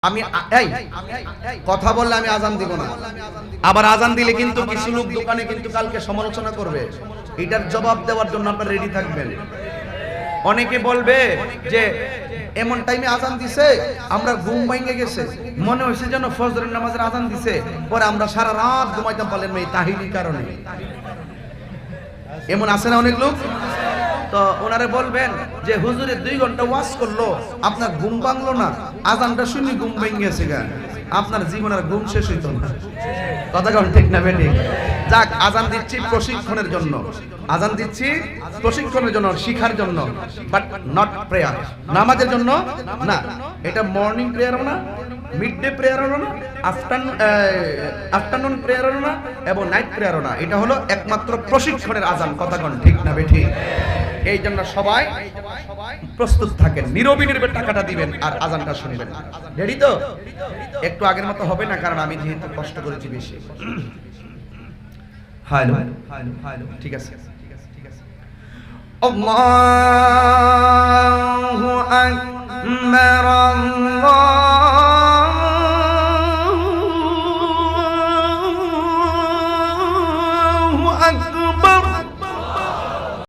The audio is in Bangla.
আমি এই কথা বললে আমি আজান দিব না, আবার আজান দিলে কিন্তু কিছু লোক দোকানে কিন্তু কালকে সমালোচনা করবে, এটার জবাব দেওয়ার জন্য আপনারা রেডি থাকবেন। অনেকে বলবে যে এমন টাইমে আজান দিছে আমরা ঘুম ভেঙে গেছে, মনে হয়েছে যেন ফজরের নামাজের আজান দিছে, পরে আমরা সারা রাত ঘুমাইতে পারলেন না এই তাহিরির কারণে। এমন আছে না অনেক লোক? তো ওনারে বলবেন যে হুজুরে 2 ঘন্টা ওয়াজ করলো, আপনার ঘুম ভাঙলো না, আজানটা শুনি ঘুম ভেঙে গেছে গা, আপনার জীবনের ঘুম শেষ হইতো না। কথা কোন ঠিক না বেঠিক? যাক, আজান দিচ্ছি প্রশিক্ষণের জন্য, আজান দিচ্ছি প্রশিক্ষণের জন্য, শিখার জন্য, বাট নট প্রেয়ার, নামাজের জন্য না। এটা মর্নিং প্রেয়ারও না, মিড ডে প্রেয়ারও না, আফটারনুন প্রেয়ারও না, এবং নাইট প্রেয়ারও না। এটা হলো একমাত্র প্রশিক্ষণের আজান। কথা কোন ঠিক না বেঠিক? এই জন্য সবাই প্রস্তুত থাকেন, নীরবে নীরবে টাকাটা দিবেন আর আজানটা শুনবেন। রেডি তো? একটু আগের মতো হবে না, কারণ আমি যেহেতু কষ্ট করেছি বেশি। হ্যালো, ঠিক আছে, আল্লাহু আকবার।